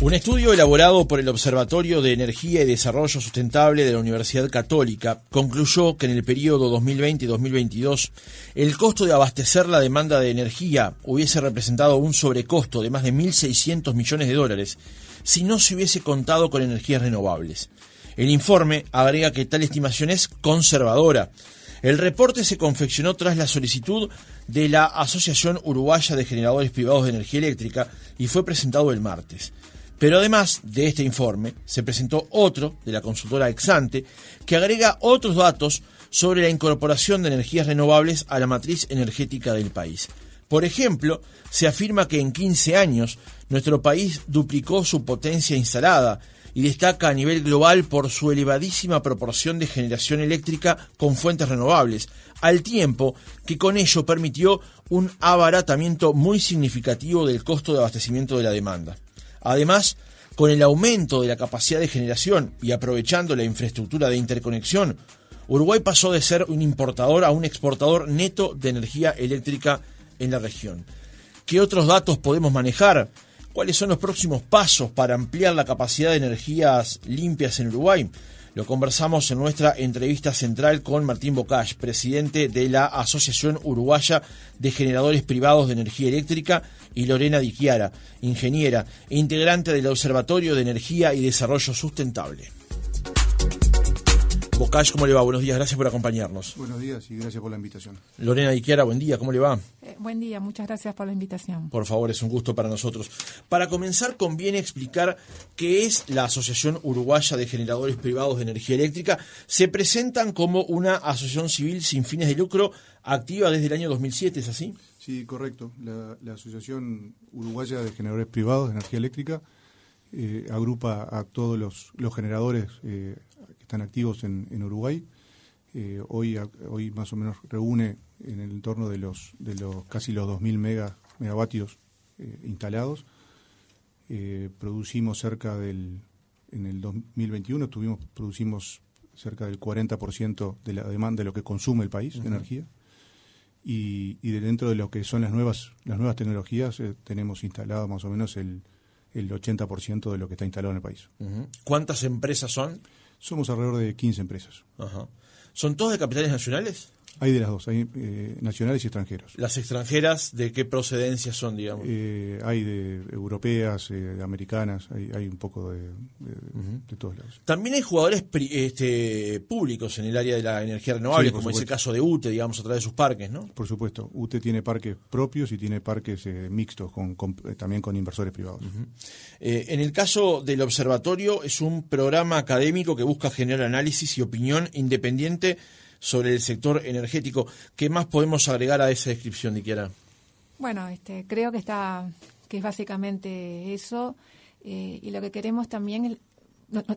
Un estudio elaborado por el Observatorio de Energía y Desarrollo Sustentable de la Universidad Católica concluyó que en el periodo 2020 y 2022 el costo de abastecer la demanda de energía hubiese representado un sobrecosto de más de 1.600 millones de dólares si no se hubiese contado con energías renovables. El informe agrega que tal estimación es conservadora. El reporte se confeccionó tras la solicitud de la Asociación Uruguaya de Generadores Privados de Energía Eléctrica y fue presentado el martes. Pero además de este informe, se presentó otro de la consultora Exante que agrega otros datos sobre la incorporación de energías renovables a la matriz energética del país. Por ejemplo, se afirma que en 15 años nuestro país duplicó su potencia instalada y destaca a nivel global por su elevadísima proporción de generación eléctrica con fuentes renovables, al tiempo que con ello permitió un abaratamiento muy significativo del costo de abastecimiento de la demanda. Además, con el aumento de la capacidad de generación y aprovechando la infraestructura de interconexión, Uruguay pasó de ser un importador a un exportador neto de energía eléctrica en la región. ¿Qué otros datos podemos manejar? ¿Cuáles son los próximos pasos para ampliar la capacidad de energías limpias en Uruguay? Lo conversamos en nuestra entrevista central con Martín Bocage, presidente de la Asociación Uruguaya de Generadores Privados de Energía Eléctrica, y Lorena Di Chiara, ingeniera e integrante del Observatorio de Energía y Desarrollo Sustentable. Bocage, ¿cómo le va? Buenos días, gracias por acompañarnos. Buenos días y gracias por la invitación. Lorena Di Chiara, buen día, ¿cómo le va? Buen día, muchas gracias por la invitación. Por favor, es un gusto para nosotros. Para comenzar, conviene explicar qué es la Asociación Uruguaya de Generadores Privados de Energía Eléctrica. Se presentan como una asociación civil sin fines de lucro, activa desde el año 2007, ¿es así? Sí, correcto. La Asociación Uruguaya de Generadores Privados de Energía Eléctrica agrupa a todos los generadores que están activos en Uruguay. Hoy más o menos reúne en el entorno de los casi los 2.000 megavatios instalados. Producimos en el 2021 producimos cerca del 40% de la demanda de lo que consume el país de energía. Y dentro de lo que son las nuevas tecnologías tenemos instalado más o menos el 80% de lo que está instalado en el país. ¿Cuántas empresas son? Somos alrededor de 15 empresas. Ajá. ¿Son todas de capitales nacionales? Hay de las dos, hay nacionales y extranjeros. ¿Las extranjeras de qué procedencia son, digamos? Hay de europeas, de americanas, hay un poco de todos lados. También hay jugadores públicos en el área de la energía renovable, Sí, como supuesto. es el caso de UTE, digamos, a través de sus parques, ¿no? Por supuesto, UTE tiene parques propios y tiene parques mixtos, también con inversores privados. En el caso del observatorio, es un programa académico que busca generar análisis y opinión independiente sobre el sector energético. ¿Qué más podemos agregar a esa descripción, Di Chiara? Bueno, creo que es básicamente eso, y lo que queremos también,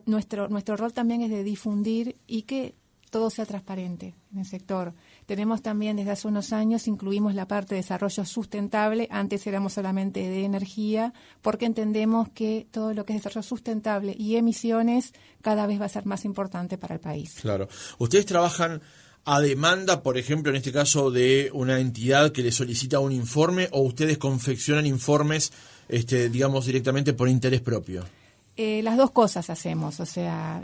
nuestro rol también es de difundir y que todo sea transparente en el sector. Tenemos también desde hace unos años, incluimos la parte de desarrollo sustentable, antes éramos solamente de energía, porque entendemos que todo lo que es desarrollo sustentable y emisiones cada vez va a ser más importante para el país. Claro. ¿Ustedes trabajan a demanda, por ejemplo, en este caso, de una entidad que le solicita un informe, o ustedes confeccionan informes, digamos, directamente por interés propio? Las dos cosas hacemos, o sea,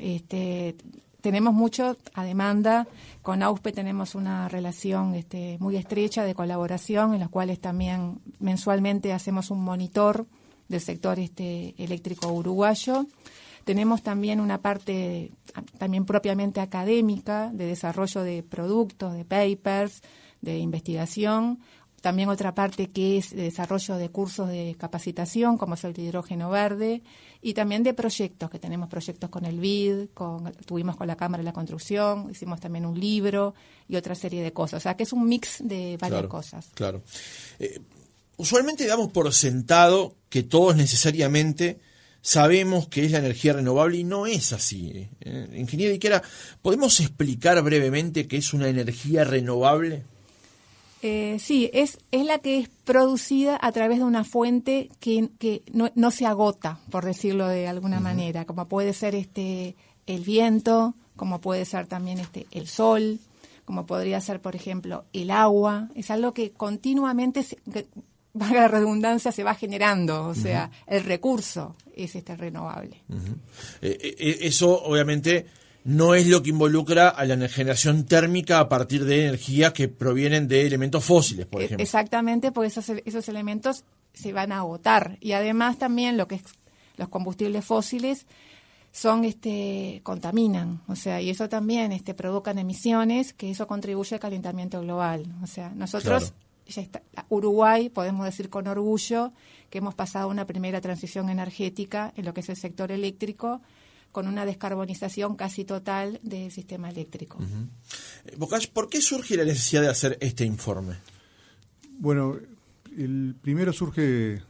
tenemos mucho a demanda. Con AUSPE tenemos una relación muy estrecha de colaboración, en las cuales también mensualmente hacemos un monitor del sector eléctrico uruguayo. Tenemos también una parte también propiamente académica de desarrollo de productos, de papers, de investigación. También otra parte que es de desarrollo de cursos de capacitación, como es el de hidrógeno verde, y también de proyectos, que tenemos proyectos con el BID, tuvimos con la Cámara de la Construcción, hicimos también un libro y otra serie de cosas. O sea, que es un mix de varias cosas. Claro. Usualmente damos por sentado que todos necesariamente sabemos que es la energía renovable, y no es así. Ingeniero Di Chiara, ¿podemos explicar brevemente qué es una energía renovable? Sí, es la que es producida a través de una fuente que no se agota, por decirlo de alguna manera, como puede ser el viento, como puede ser también el sol, como podría ser, por ejemplo, el agua. Es algo que continuamente valga la redundancia, se va generando, o sea, el recurso es renovable. Eso obviamente no es lo que involucra a la generación térmica a partir de energías que provienen de elementos fósiles, por ejemplo. Exactamente, porque esos elementos se van a agotar. Y además también lo que es los combustibles fósiles contaminan, o sea, y eso también provocan emisiones, que eso contribuye al calentamiento global. O sea, nosotros, Uruguay, podemos decir con orgullo que hemos pasado una primera transición energética en lo que es el sector eléctrico, con una descarbonización casi total del sistema eléctrico. Bocage, ¿por qué surge la necesidad de hacer este informe? Bueno, el primero surge,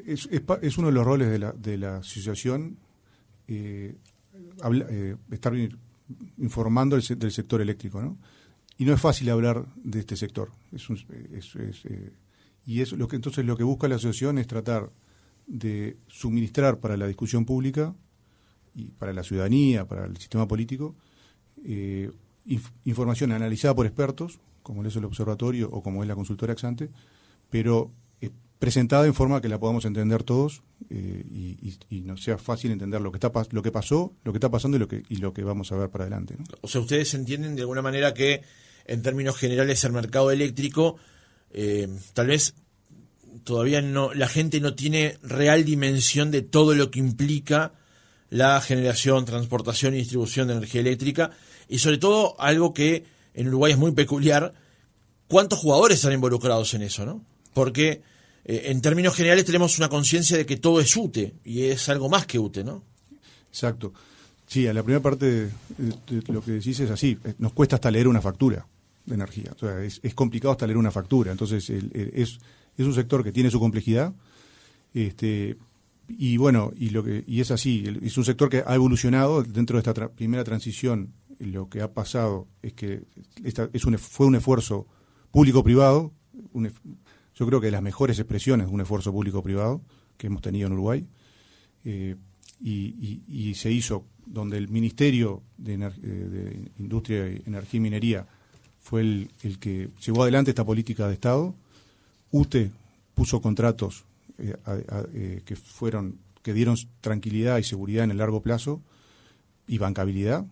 es uno de los roles de la asociación, estar informando del sector eléctrico, ¿no? Y no es fácil hablar de este sector. Entonces lo que busca la asociación es tratar de suministrar para la discusión pública y para la ciudadanía, para el sistema político, información analizada por expertos, como es el observatorio o como es la consultora ex-ante, pero presentada en forma que la podamos entender todos y nos sea fácil entender lo que pasó, lo que está pasando y lo que vamos a ver para adelante, ¿no? O sea, ustedes entienden de alguna manera que en términos generales el mercado eléctrico tal vez todavía la gente no tiene real dimensión de todo lo que implica la generación, transportación y distribución de energía eléctrica, y sobre todo algo que en Uruguay es muy peculiar, cuántos jugadores están involucrados en eso, ¿no? Porque en términos generales tenemos una conciencia de que todo es UTE, y es algo más que UTE, ¿no? Exacto. Sí, a la primera parte de lo que decís es así, nos cuesta hasta leer una factura de energía, o sea, es complicado hasta leer una factura, entonces es un sector que tiene su complejidad, y bueno, y es así, es un sector que ha evolucionado dentro de esta primera transición. Lo que ha pasado es que fue un esfuerzo público-privado, yo creo que de las mejores expresiones de un esfuerzo público-privado que hemos tenido en Uruguay, y se hizo donde el Ministerio de Industria, Energía y Minería fue el que llevó adelante esta política de Estado. UTE puso contratos que dieron tranquilidad y seguridad en el largo plazo y bancabilidad,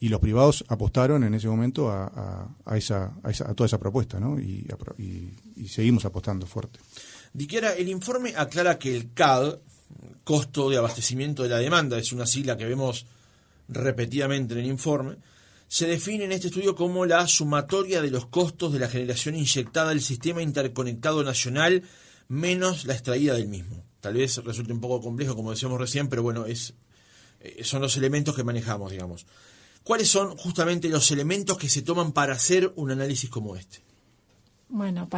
y los privados apostaron en ese momento a toda esa propuesta, ¿no? Y seguimos apostando fuerte. Diquera, el informe aclara que el CAD, costo de abastecimiento de la demanda, es una sigla que vemos repetidamente en el informe, se define en este estudio como la sumatoria de los costos de la generación inyectada al sistema interconectado nacional menos la extraída del mismo. Tal vez resulte un poco complejo, como decíamos recién, pero bueno, son los elementos que manejamos, digamos. ¿Cuáles son justamente los elementos que se toman para hacer un análisis como este? Bueno,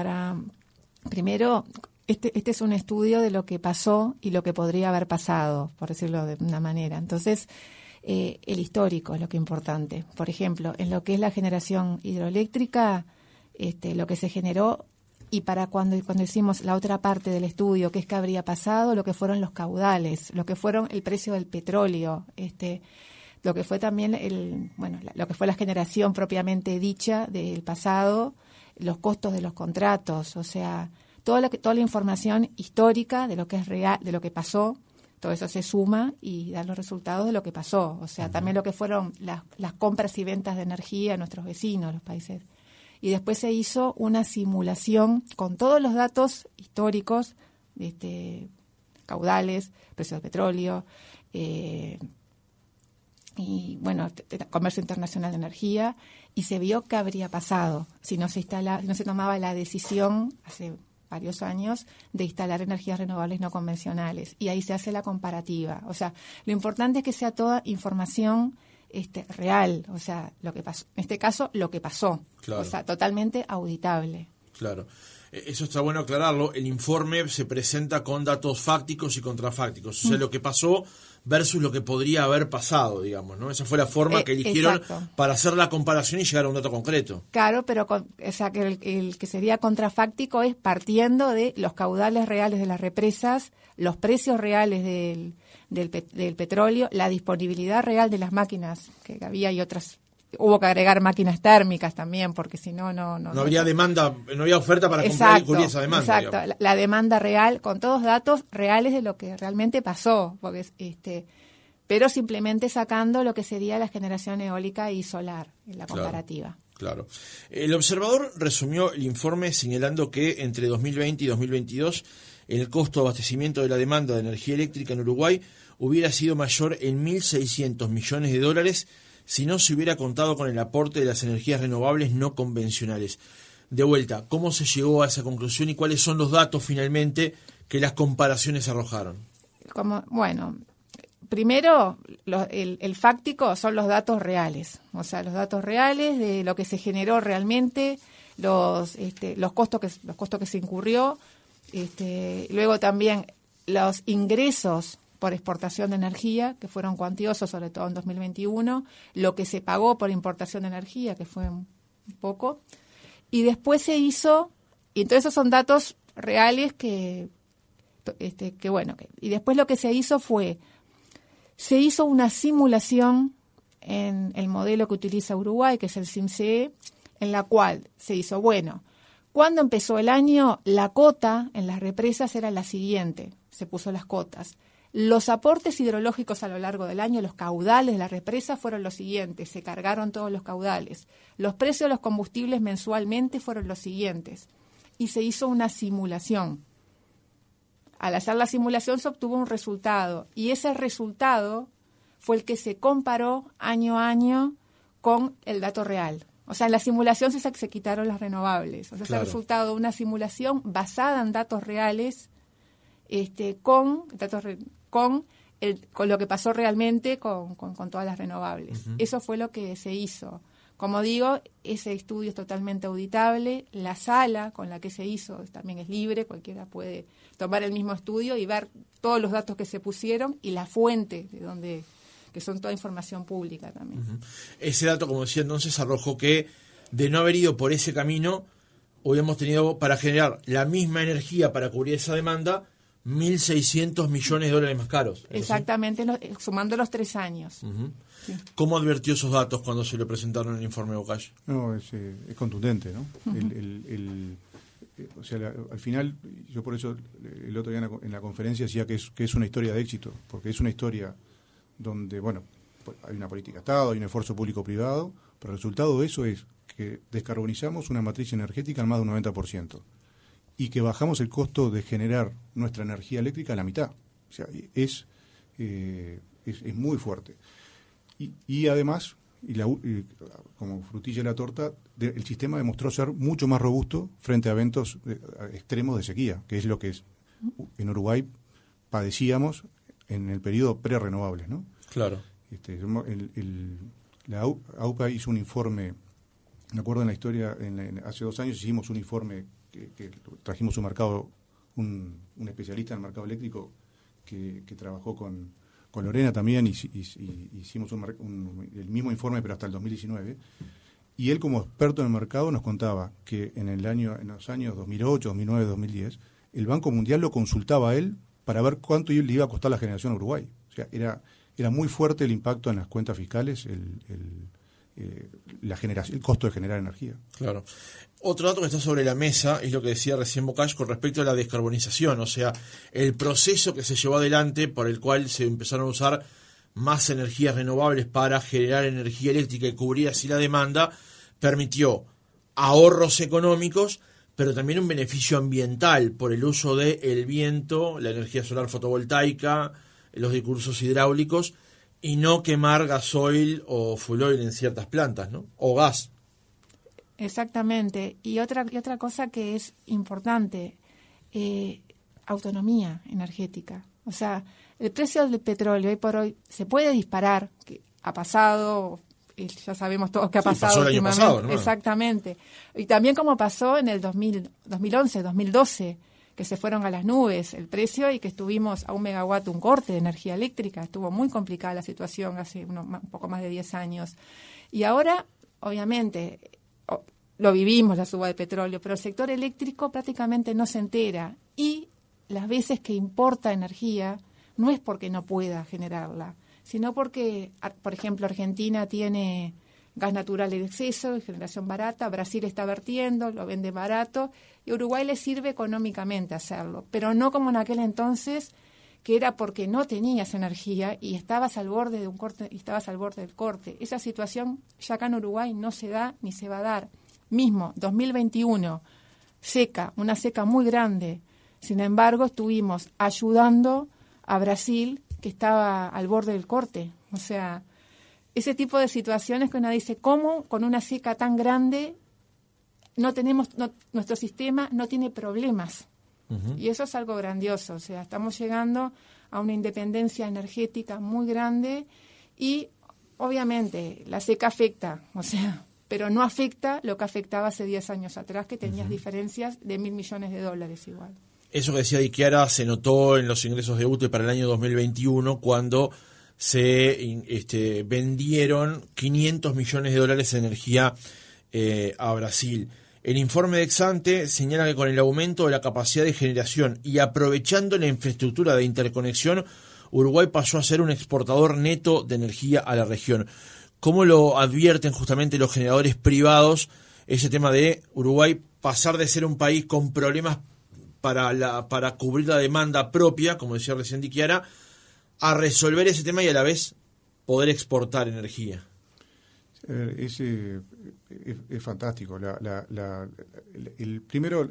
primero, este es un estudio de lo que pasó y lo que podría haber pasado, por decirlo de una manera. Entonces, el histórico es lo que es importante. Por ejemplo, en lo que es la generación hidroeléctrica, lo que se generó, y para cuando hicimos la otra parte del estudio, que es qué habría pasado, lo que fueron los caudales, lo que fueron el precio del petróleo, lo que fue también lo que fue la generación propiamente dicha del pasado, los costos de los contratos, o sea, toda la información histórica de lo que es real, de lo que pasó, todo eso se suma y da los resultados de lo que pasó, o sea, también lo que fueron las compras y ventas de energía a nuestros vecinos, los países. Y después se hizo una simulación con todos los datos históricos, caudales, precio del petróleo, y bueno, comercio internacional de energía, y se vio qué habría pasado si no se tomaba la decisión hace varios años de instalar energías renovables no convencionales, y ahí se hace la comparativa. O sea, lo importante es que sea toda información real, o sea, lo que pasó, en este caso lo que pasó, claro. O sea, totalmente auditable. Claro. Eso está bueno aclararlo. El informe se presenta con datos fácticos y contrafácticos, o sea, lo que pasó versus lo que podría haber pasado, digamos, ¿no? Esa fue la forma que eligieron exacto. Para hacer la comparación y llegar a un dato concreto. Claro, pero o sea, que el que sería contrafáctico es partiendo de los caudales reales de las represas, los precios reales del petróleo, la disponibilidad real de las máquinas que había y otras hubo que agregar máquinas térmicas también, porque si no, no habría demanda, no había oferta para comprar y cubrir esa demanda. Exacto, la demanda real, con todos datos reales de lo que realmente pasó, porque pero simplemente sacando lo que sería la generación eólica y solar en la comparativa. Claro. El observador resumió el informe señalando que entre 2020 y 2022 el costo de abastecimiento de la demanda de energía eléctrica en Uruguay hubiera sido mayor en 1.600 millones de dólares si no se hubiera contado con el aporte de las energías renovables no convencionales. De vuelta, ¿cómo se llegó a esa conclusión y cuáles son los datos finalmente que las comparaciones arrojaron? Primero, el fáctico son los datos reales, o sea, los datos reales de lo que se generó realmente, los costos que se incurrió, luego también los ingresos por exportación de energía, que fueron cuantiosos, sobre todo en 2021, lo que se pagó por importación de energía, que fue un poco, y después se hizo, y entonces esos son datos reales y después lo que se hizo una simulación en el modelo que utiliza Uruguay, que es el SIMCE, en la cual se hizo, cuando empezó el año, la cota en las represas era la siguiente, se puso las cotas. Los aportes hidrológicos a lo largo del año, los caudales de la represa fueron los siguientes, se cargaron todos los caudales. Los precios de los combustibles mensualmente fueron los siguientes. Y se hizo una simulación. Al hacer la simulación se obtuvo un resultado. Y ese resultado fue el que se comparó año a año con el dato real. O sea, en la simulación se quitaron las renovables. O sea, claro. Es el resultado de una simulación basada en datos reales con lo que pasó realmente con todas las renovables. Uh-huh. Eso fue lo que se hizo. Como digo, ese estudio es totalmente auditable. La sala con la que se hizo también es libre. Cualquiera puede tomar el mismo estudio y ver todos los datos que se pusieron y la fuente de donde, que son toda información pública también. Uh-huh. Ese dato, como decía entonces, arrojó que de no haber ido por ese camino, hubiéramos tenido para generar la misma energía para cubrir esa demanda 1.600 millones de dólares más caros. Exactamente, sumando los 3 años. Uh-huh. Sí. ¿Cómo advirtió esos datos cuando se le presentaron en el informe Bocage? No, es contundente, ¿no? Uh-huh. O sea, al final, yo por eso el otro día en la conferencia decía que es una historia de éxito, porque es una historia donde, hay una política de Estado, hay un esfuerzo público-privado, pero el resultado de eso es que descarbonizamos una matriz energética al más de un 90%. Y que bajamos el costo de generar nuestra energía eléctrica a la mitad. O sea, es muy fuerte. Y además, como frutilla de la torta, el sistema demostró ser mucho más robusto frente a eventos extremos de sequía, que es lo que en Uruguay padecíamos en el periodo pre-renovables, ¿no? Claro. La AUPA hizo un informe, me acuerdo en la historia, hace 2 años hicimos un informe que trajimos un especialista en el mercado eléctrico que trabajó con Lorena también, y hicimos el mismo informe pero hasta el 2019, y él como experto en el mercado nos contaba que en los años 2008, 2009, 2010 el Banco Mundial lo consultaba a él para ver cuánto le iba a costar la generación a Uruguay. O sea, era muy fuerte el impacto en las cuentas fiscales, el costo de generar energía. Claro. Otro dato que está sobre la mesa es lo que decía recién Bocage con respecto a la descarbonización, o sea, el proceso que se llevó adelante por el cual se empezaron a usar más energías renovables para generar energía eléctrica y cubrir así la demanda, permitió ahorros económicos, pero también un beneficio ambiental por el uso del viento, la energía solar fotovoltaica, los recursos hidráulicos, y no quemar gasoil o fuel oil en ciertas plantas, ¿no? O gas. Exactamente. Y otra cosa que es importante, autonomía energética. O sea, el precio del petróleo hoy por hoy se puede disparar, que ha pasado, ya sabemos todos que ha pasado. Pasó el año pasado, ¿no? Exactamente. Y también como pasó en el 2011, 2012, que se fueron a las nubes el precio y que estuvimos a 1 megawatt un corte de energía eléctrica. Estuvo muy complicada la situación hace un poco más de 10 años. Y ahora, obviamente, lo vivimos, la suba de petróleo, pero el sector eléctrico prácticamente no se entera. Y las veces que importa energía no es porque no pueda generarla, sino porque, por ejemplo, Argentina tiene gas natural de exceso, de generación barata. Brasil está vertiendo, lo vende barato, y a Uruguay le sirve económicamente hacerlo, pero no como en aquel entonces, que era porque no tenías energía y estabas al borde de un corte, y estabas al borde del corte. Esa situación ya acá en Uruguay no se da ni se va a dar. Mismo 2021, seca, una seca muy grande. Sin embargo, estuvimos ayudando a Brasil, que estaba al borde del corte. O sea, ese tipo de situaciones que uno dice, ¿cómo con una seca tan grande nuestro sistema no tiene problemas? Uh-huh. Y eso es algo grandioso. O sea, estamos llegando a una independencia energética muy grande y obviamente la seca afecta, o sea, pero no afecta lo que afectaba hace 10 años atrás, que tenías diferencias de $1.000 millones igual. Eso que decía Chiara se notó en los ingresos de UTE para el año 2021, cuando se vendieron $500 millones de energía a Brasil. El informe de Exante señala que con el aumento de la capacidad de generación y aprovechando la infraestructura de interconexión, Uruguay pasó a ser un exportador neto de energía a la región. ¿Cómo lo advierten justamente los generadores privados ese tema de Uruguay pasar de ser un país con problemas para cubrir la demanda propia, como decía recién Chiara, a resolver ese tema y a la vez poder exportar energía? Es fantástico. El primero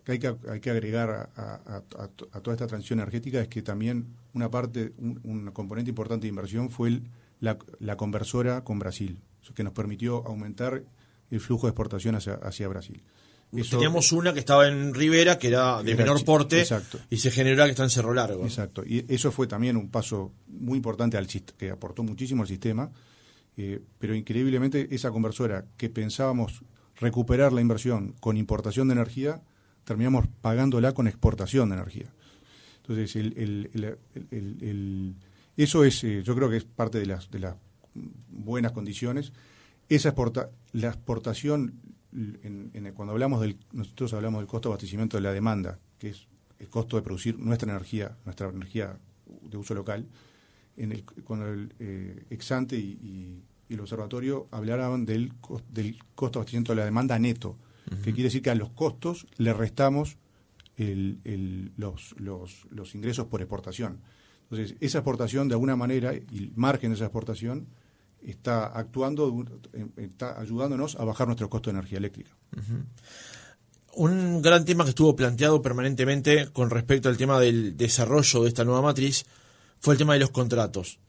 que hay que agregar a toda esta transición energética es que también una parte, un componente importante de inversión fue la conversora con Brasil, que nos permitió aumentar el flujo de exportación hacia Brasil. Teníamos una que estaba en Rivera, que era de menor porte, exacto, y se generó que está en Cerro Largo. Exacto, y eso fue también un paso muy importante que aportó muchísimo al sistema, pero increíblemente esa conversora que pensábamos recuperar la inversión con importación de energía, terminamos pagándola con exportación de energía. Entonces, eso es, yo creo que es parte de las buenas condiciones. La exportación, cuando nosotros hablamos del costo de abastecimiento de la demanda, que es el costo de producir nuestra energía de uso local, con el Exante y el observatorio hablaban del costo de abastecimiento de la demanda neto, que quiere decir que a los costos le restamos los ingresos por exportación. Entonces, esa exportación, de alguna manera, y el margen de esa exportación, está ayudándonos a bajar nuestro costo de energía eléctrica. Un gran tema que estuvo planteado permanentemente con respecto al tema del desarrollo de esta nueva matriz fue el tema de los contratos.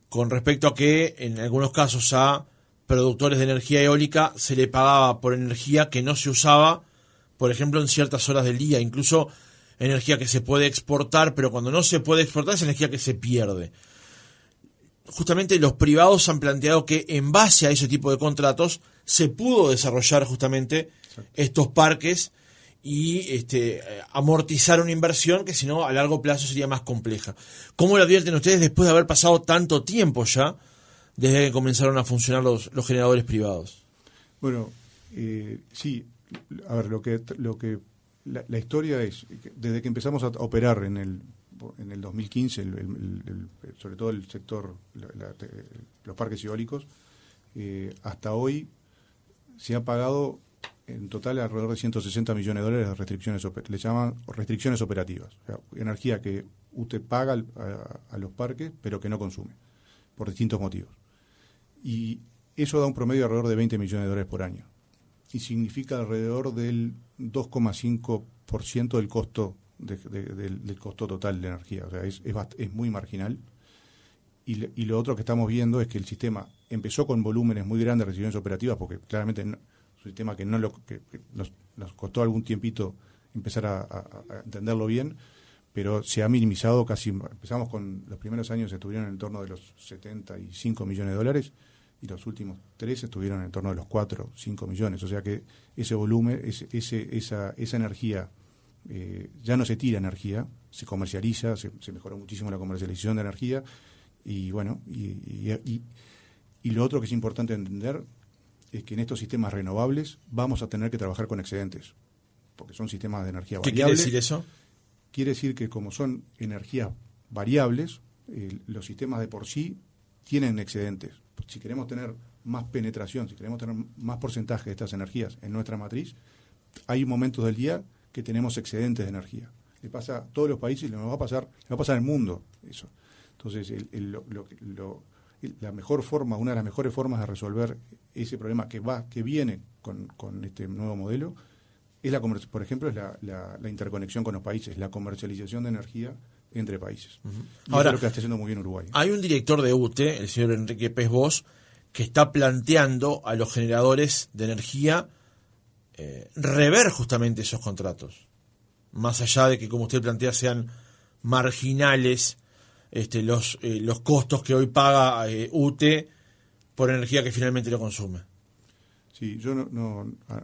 Con respecto a que en algunos casos a productores de energía eólica se le pagaba por energía que no se usaba, por ejemplo, en ciertas horas del día, incluso energía que se puede exportar, pero cuando no se puede exportar es energía que se pierde. Justamente los privados han planteado que en base a ese tipo de contratos se pudo desarrollar justamente estos parques y amortizar una inversión que si no a largo plazo sería más compleja. ¿Cómo lo advierten ustedes después de haber pasado tanto tiempo ya desde que comenzaron a funcionar los generadores privados? Bueno, sí, a ver, la historia es, desde que empezamos a operar en el 2015, sobre todo el sector, los parques eólicos, hasta hoy se ha pagado en total alrededor de $160 millones de restricciones, le llaman restricciones operativas, o sea, energía que usted paga a los parques pero que no consume, por distintos motivos. Y eso da un promedio de alrededor de $20 millones por año, y significa alrededor del 2,5% del costo del costo total de energía. O sea, es muy marginal. Y lo otro que estamos viendo es que el sistema empezó con volúmenes muy grandes de restricciones operativas, porque claramente es un sistema que nos costó algún tiempito empezar a entenderlo bien, pero se ha minimizado casi. Empezamos con los primeros años, estuvieron en el entorno de los $75 millones, y los últimos 3 estuvieron en el torno de los 4 o 5 millones. O sea que ese volumen, esa energía, ya no se tira energía, se comercializa, se mejoró muchísimo la comercialización de energía. Y bueno, y lo otro que es importante entender es que en estos sistemas renovables vamos a tener que trabajar con excedentes, porque son sistemas de energía variable. ¿Qué quiere decir eso? Quiere decir que como son energías variables, los sistemas de por sí tienen excedentes. Si queremos tener más penetración, si queremos tener más porcentaje de estas energías en nuestra matriz, hay momentos del día que tenemos excedentes de energía. Le pasa a todos los países y le va a pasar al mundo eso. Entonces, la mejor forma, una de las mejores formas de resolver ese problema que viene con este nuevo modelo es por ejemplo, es la interconexión con los países, la comercialización de energía entre países. Y ahora, eso es lo que está haciendo muy bien Uruguay. Hay un director de UTE, el señor Enrique Pez Bosch, que está planteando a los generadores de energía rever justamente esos contratos. Más allá de que, como usted plantea, sean marginales los costos que hoy paga UTE por energía que finalmente lo consume. Sí,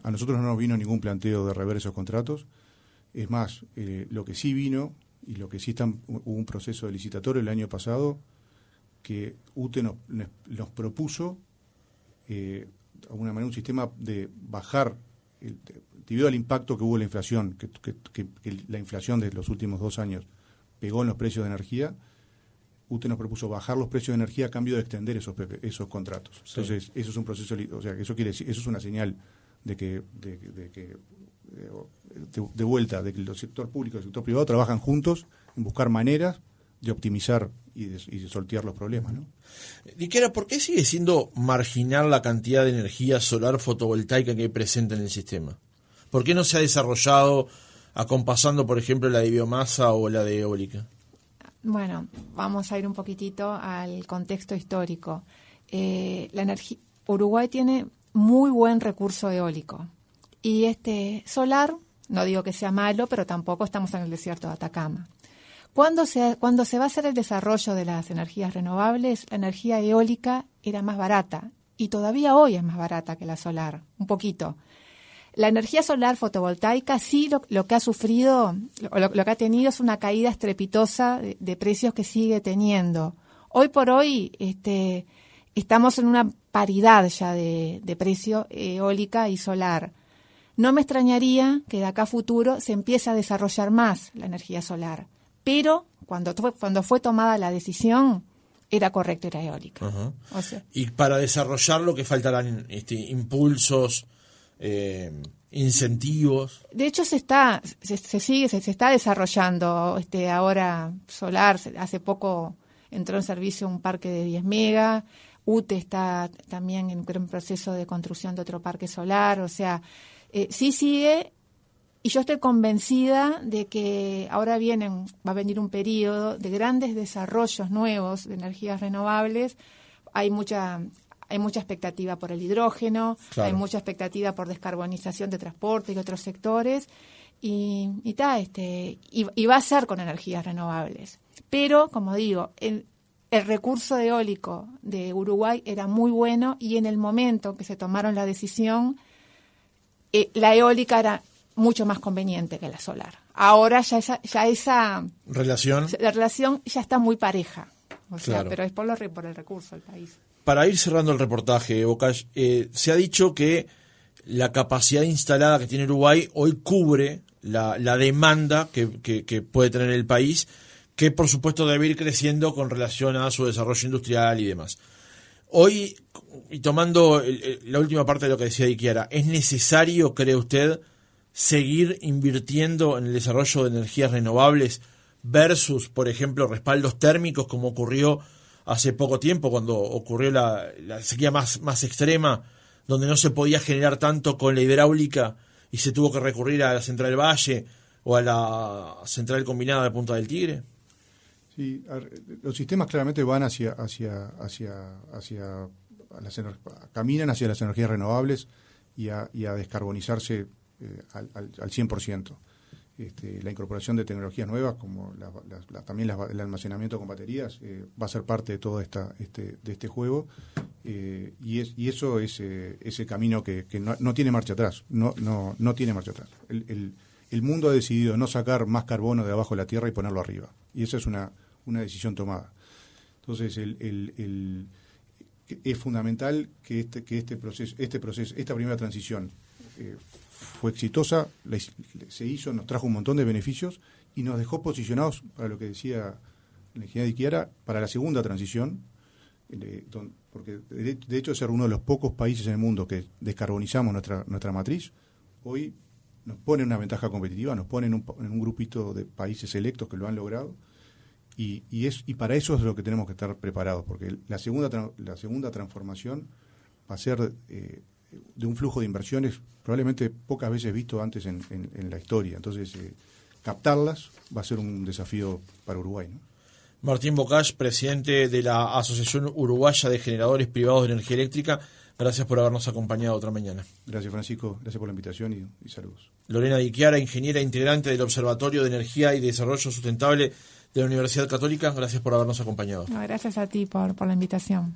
a nosotros no nos vino ningún planteo de rever esos contratos. Es más, lo que sí vino y lo que sí hubo un proceso de licitatorio el año pasado que UTE nos propuso de alguna manera un sistema de bajar debido al impacto que hubo la inflación, que la inflación de los últimos 2 años pegó en los precios de energía. UTE nos propuso bajar los precios de energía a cambio de extender esos contratos. Sí. Entonces, eso es un proceso, o sea, eso quiere decir, eso es una señal de vuelta, de que el sector público y el sector privado trabajan juntos en buscar maneras de optimizar y de sortear los problemas, ¿no? Diquera, ¿por qué sigue siendo marginal la cantidad de energía solar fotovoltaica que hay presente en el sistema? ¿Por qué no se ha desarrollado acompasando, por ejemplo, la de biomasa o la de eólica? Bueno, vamos a ir un poquitito al contexto histórico. Uruguay tiene muy buen recurso eólico y solar, no digo que sea malo, pero tampoco estamos en el desierto de Atacama. Cuando se va a hacer el desarrollo de las energías renovables, la energía eólica era más barata y todavía hoy es más barata que la solar, un poquito. La energía solar fotovoltaica sí lo que ha sufrido, lo que ha tenido es una caída estrepitosa de precios que sigue teniendo. Hoy por hoy estamos en una paridad ya de precio eólica y solar. No me extrañaría que de acá a futuro se empiece a desarrollar más la energía solar. Pero cuando fue tomada la decisión, era correcto, era eólica. Uh-huh. O sea, y para desarrollarlo, ¿qué faltarán? Impulsos, incentivos. De hecho, se está desarrollando ahora solar. Hace poco entró en servicio un parque de 10 megas. UTE está también en un proceso de construcción de otro parque solar. O sea, sí sigue. Y yo estoy convencida de que ahora va a venir un periodo de grandes desarrollos nuevos de energías renovables. Hay mucha expectativa por el hidrógeno, claro. Hay mucha expectativa por descarbonización de transporte y otros sectores, y va a ser con energías renovables. Pero, como digo, el recurso eólico de Uruguay era muy bueno y en el momento que se tomaron la decisión, la eólica era mucho más conveniente que la solar. Ahora ya esa relación, la relación ya está muy pareja, o sea, claro. Pero es por el recurso del país. Para ir cerrando el reportaje, Bocage, se ha dicho que la capacidad instalada que tiene Uruguay hoy cubre la demanda que puede tener el país, que por supuesto debe ir creciendo con relación a su desarrollo industrial y demás. Hoy, y tomando la última parte de lo que decía Diquiara, ¿es necesario, cree usted, seguir invirtiendo en el desarrollo de energías renovables versus, por ejemplo, respaldos térmicos, como ocurrió hace poco tiempo cuando ocurrió la sequía más extrema, donde no se podía generar tanto con la hidráulica y se tuvo que recurrir a la Central del Valle o a la Central Combinada de Punta del Tigre? Sí, los sistemas claramente van caminan hacia las energías renovables y a descarbonizarse al 100%. La incorporación de tecnologías nuevas como también el almacenamiento con baterías va a ser parte de todo este juego, y eso es ese camino que no tiene marcha atrás, no tiene marcha atrás. El mundo ha decidido no sacar más carbono de abajo de la tierra y ponerlo arriba, y esa es una decisión tomada. Entonces es fundamental que este proceso, esta primera transición fue exitosa, se hizo, nos trajo un montón de beneficios y nos dejó posicionados para lo que decía la ingeniera Diquiara, para la segunda transición, porque de hecho ser uno de los pocos países en el mundo que descarbonizamos nuestra matriz, hoy nos pone una ventaja competitiva, nos pone en un grupito de países selectos que lo han logrado, y para eso es lo que tenemos que estar preparados, porque la segunda transformación va a ser de un flujo de inversiones probablemente pocas veces visto antes en la historia. Entonces, captarlas va a ser un desafío para Uruguay, ¿no? Martín Bocage, presidente de la Asociación Uruguaya de Generadores Privados de Energía Eléctrica, gracias por habernos acompañado otra mañana. Gracias, Francisco, gracias por la invitación y saludos. Lorena Di Chiara, ingeniera integrante del Observatorio de Energía y Desarrollo Sustentable de la Universidad Católica, gracias por habernos acompañado. No, gracias a ti por la invitación.